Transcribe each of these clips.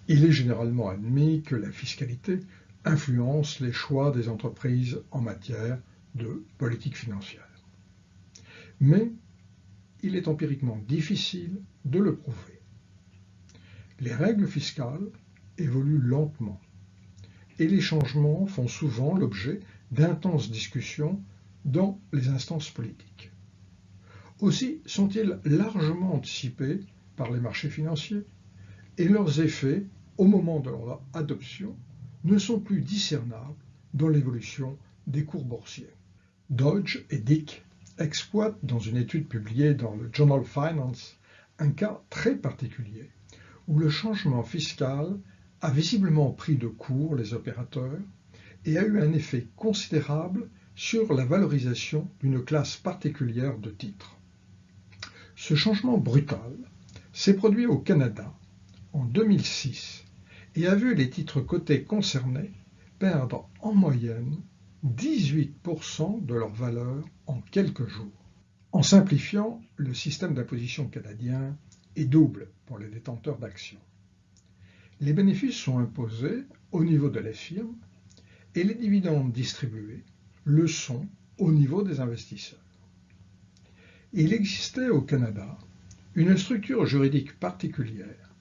Il est généralement admis que la fiscalité influence les choix des entreprises en matière de politique financière. Mais il est empiriquement difficile de le prouver. Les règles fiscales évoluent lentement et les changements font souvent l'objet d'intenses discussions dans les instances politiques. Aussi sont-ils largement anticipés par les marchés financiers et leurs effets, au moment de leur adoption, ne sont plus discernables dans l'évolution des cours boursiers. Dodge et Dick exploitent dans une étude publiée dans le Journal of Finance un cas très particulier où le changement fiscal a visiblement pris de court les opérateurs et a eu un effet considérable sur la valorisation d'une classe particulière de titres. Ce changement brutal s'est produit au Canada en 2006 et a vu les titres cotés concernés perdre en moyenne 18% de leur valeur en quelques jours. En simplifiant, le système d'imposition canadien est double pour les détenteurs d'actions. Les bénéfices sont imposés au niveau de la firme et les dividendes distribués le sont au niveau des investisseurs. Il existait au Canada une structure juridique particulière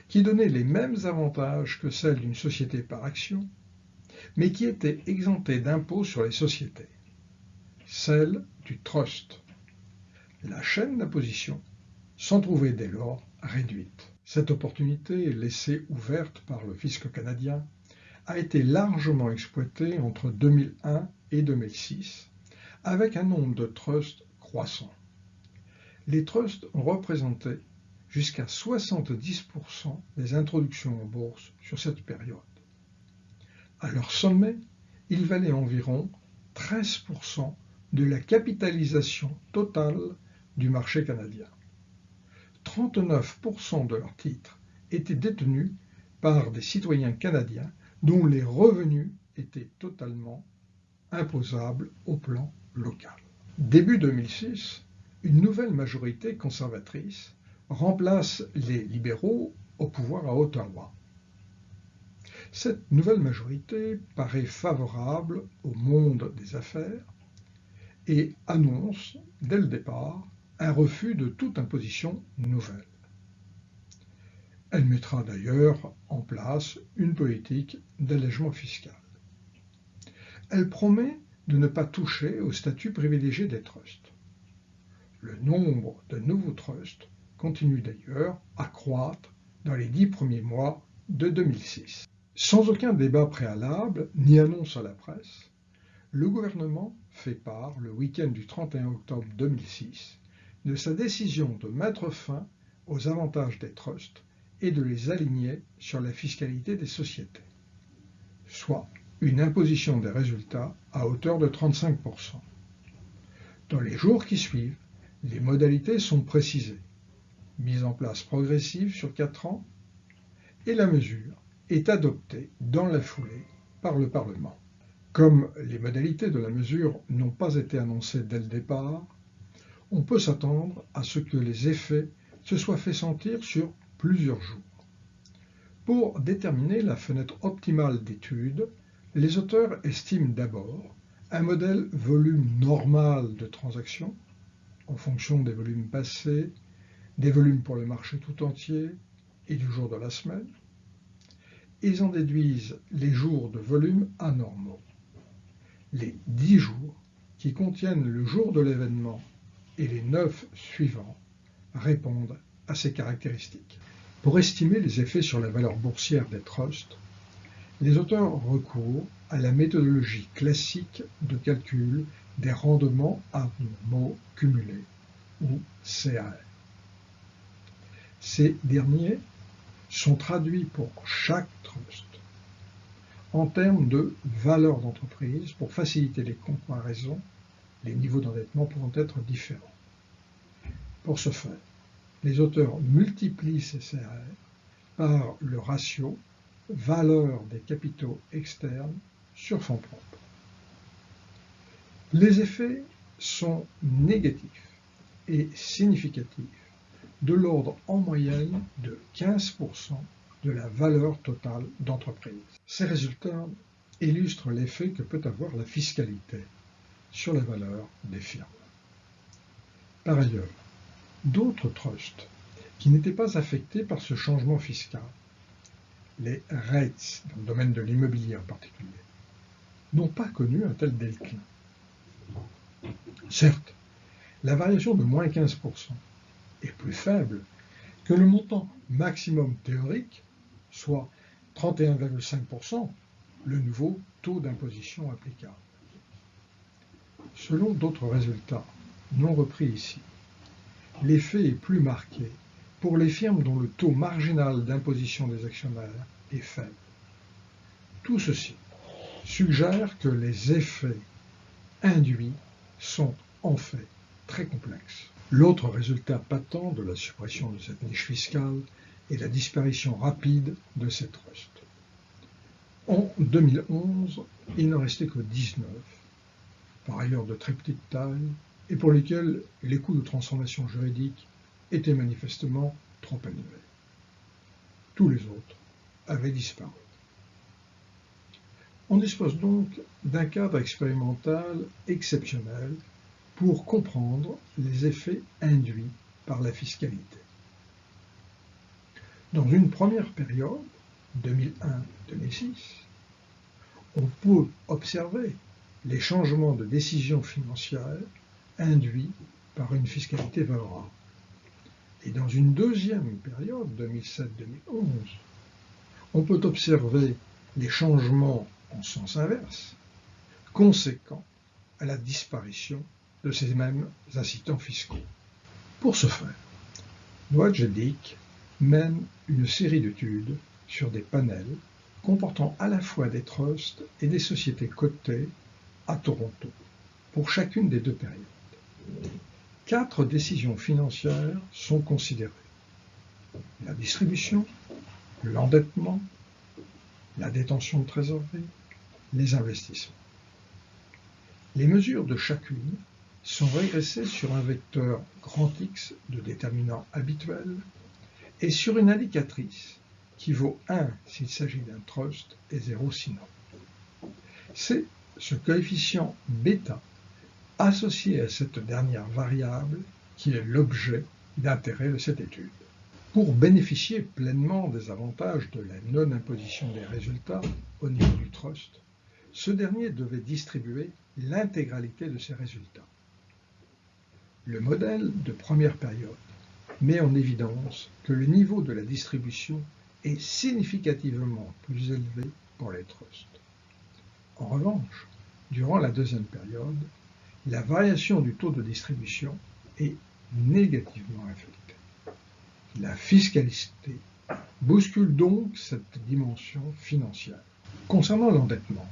qui donnait les mêmes avantages que celle d'une société par action, mais qui était exemptée d'impôt sur les sociétés, celle du trust. La chaîne d'imposition s'en trouvait dès lors réduite. Cette opportunité, laissée ouverte par le fisc canadien, a été largement exploitée entre 2001 et 2006, avec un nombre de trusts croissant. Les trusts ont représenté jusqu'à 70% des introductions en bourse sur cette période. À leur sommet, ils valaient environ 13% de la capitalisation totale du marché canadien. 39% de leurs titres étaient détenus par des citoyens canadiens dont les revenus étaient totalement imposables au plan local. Début 2006, une nouvelle majorité conservatrice remplace les libéraux au pouvoir à Ottawa. Cette nouvelle majorité paraît favorable au monde des affaires et annonce, dès le départ, un refus de toute imposition nouvelle. Elle mettra d'ailleurs en place une politique d'allègement fiscal. Elle promet de ne pas toucher au statut privilégié des trusts. Le nombre de nouveaux trusts continue d'ailleurs à croître dans les 10 premiers mois de 2006. Sans aucun débat préalable ni annonce à la presse, le gouvernement fait part, le week-end du 31 octobre 2006, de sa décision de mettre fin aux avantages des trusts et de les aligner sur la fiscalité des sociétés, soit une imposition des résultats à hauteur de 35%. Dans les jours qui suivent, les modalités sont précisées, mise en place progressive sur 4 ans, et la mesure est adoptée dans la foulée par le Parlement. Comme les modalités de la mesure n'ont pas été annoncées dès le départ, on peut s'attendre à ce que les effets se soient fait sentir sur plusieurs jours. Pour déterminer la fenêtre optimale d'étude, les auteurs estiment d'abord un modèle volume normal de transactions, en fonction des volumes passés, des volumes pour le marché tout entier et du jour de la semaine. Ils en déduisent les jours de volume anormaux. Les 10 jours qui contiennent le jour de l'événement et les 9 suivants répondent à ces caractéristiques. Pour estimer les effets sur la valeur boursière des trusts, les auteurs recourent à la méthodologie classique de calcul des rendements anormaux cumulés, ou CAR. Ces derniers sont traduits pour chaque trust en termes de valeur d'entreprise pour faciliter les comparaisons, les niveaux d'endettement pouvant être différents. Pour ce faire, les auteurs multiplient ces CAR par le ratio valeur des capitaux externes sur fonds propres. Les effets sont négatifs et significatifs, de l'ordre en moyenne de 15% de la valeur totale d'entreprise. Ces résultats illustrent l'effet que peut avoir la fiscalité sur la valeur des firmes. Par ailleurs, d'autres trusts qui n'étaient pas affectés par ce changement fiscal, les REITs, dans le domaine de l'immobilier en particulier, n'ont pas connu un tel déclin. Certes, la variation de moins 15% est plus faible que le montant maximum théorique, soit 31,5%, le nouveau taux d'imposition applicable. Selon d'autres résultats, non repris ici, l'effet est plus marqué pour les firmes dont le taux marginal d'imposition des actionnaires est faible. Tout ceci suggère que les effets induits sont en fait très complexes. L'autre résultat patent de la suppression de cette niche fiscale est la disparition rapide de ces trusts. En 2011, il n'en restait que 19, par ailleurs de très petite taille, et pour lesquels les coûts de transformation juridique étaient manifestement trop élevés. Tous les autres avaient disparu. On dispose donc d'un cadre expérimental exceptionnel pour comprendre les effets induits par la fiscalité. Dans une première période, 2001-2006, on peut observer les changements de décision financière induits par une fiscalité favorable. Et dans une deuxième période, 2007-2011, on peut observer les changements en sens inverse, conséquents à la disparition de ces mêmes incitants fiscaux. Pour ce faire, Dwajedic mène une série d'études sur des panels comportant à la fois des trusts et des sociétés cotées à Toronto, pour chacune des deux périodes. 4 décisions financières sont considérées: la distribution, l'endettement, la détention de trésorerie, les investissements. Les mesures de chacune sont régressées sur un vecteur grand X de déterminants habituels et sur une indicatrice qui vaut 1 s'il s'agit d'un trust et 0 sinon. C'est ce coefficient bêta associé à cette dernière variable qui est l'objet d'intérêt de cette étude. Pour bénéficier pleinement des avantages de la non-imposition des résultats au niveau du trust, ce dernier devait distribuer l'intégralité de ses résultats. Le modèle de première période met en évidence que le niveau de la distribution est significativement plus élevé pour les trusts. En revanche, durant la deuxième période, la variation du taux de distribution est négativement affectée. La fiscalité bouscule donc cette dimension financière. Concernant l'endettement,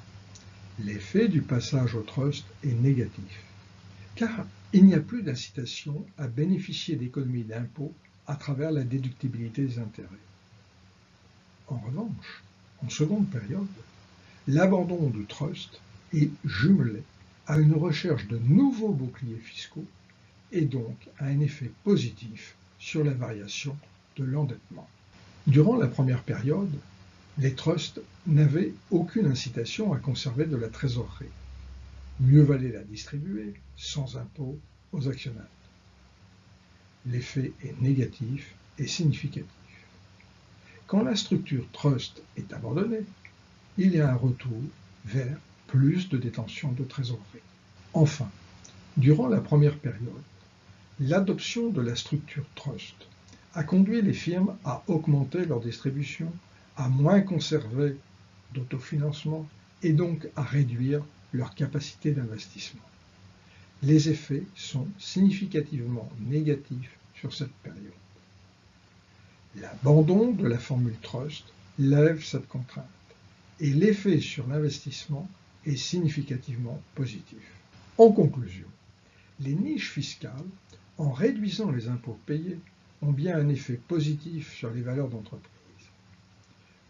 l'effet du passage au trust est négatif, car il n'y a plus d'incitation à bénéficier d'économies d'impôt à travers la déductibilité des intérêts. En revanche, en seconde période, l'abandon du trust est jumelé à une recherche de nouveaux boucliers fiscaux et donc à un effet positif sur la variation de l'endettement. Durant la première période, les trusts n'avaient aucune incitation à conserver de la trésorerie. Mieux valait la distribuer sans impôt aux actionnaires. L'effet est négatif et significatif. Quand la structure trust est abandonnée, il y a un retour vers plus de détention de trésorerie. Enfin, durant la première période, l'adoption de la structure trust a conduit les firmes à augmenter leur distribution, à moins conserver d'autofinancement et donc à réduire leur capacité d'investissement. Les effets sont significativement négatifs sur cette période. L'abandon de la formule trust lève cette contrainte et l'effet sur l'investissement est significativement positif. En conclusion, les niches fiscales, en réduisant les impôts payés, ont bien un effet positif sur les valeurs d'entreprise.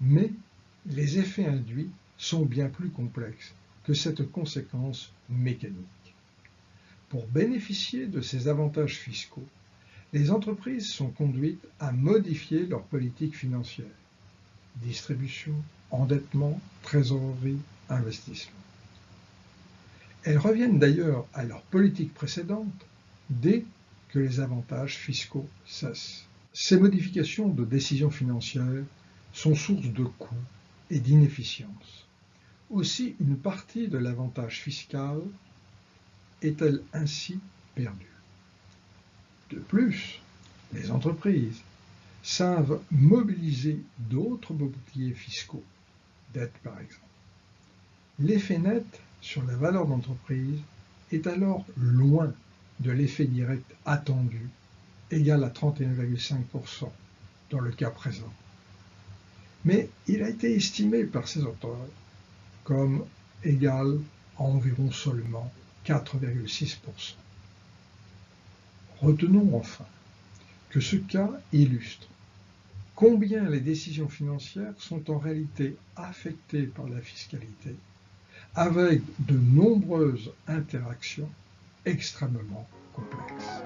Mais les effets induits sont bien plus complexes que cette conséquence mécanique. Pour bénéficier de ces avantages fiscaux, les entreprises sont conduites à modifier leur politique financière, distribution, endettement, trésorerie, investissement. Elles reviennent d'ailleurs à leur politique précédente dès que les avantages fiscaux cessent. Ces modifications de décisions financières sont source de coûts et d'inefficience. Aussi, une partie de l'avantage fiscal est-elle ainsi perdue. De plus, les entreprises savent mobiliser d'autres boucliers fiscaux, dettes par exemple. L'effet net sur la valeur d'entreprise est alors loin de l'effet direct attendu, égal à 31,5% dans le cas présent. Mais il a été estimé par ces auteurs comme égal à environ seulement 4,6%. Retenons enfin que ce cas illustre combien les décisions financières sont en réalité affectées par la fiscalité, avec de nombreuses interactions extrêmement complexes.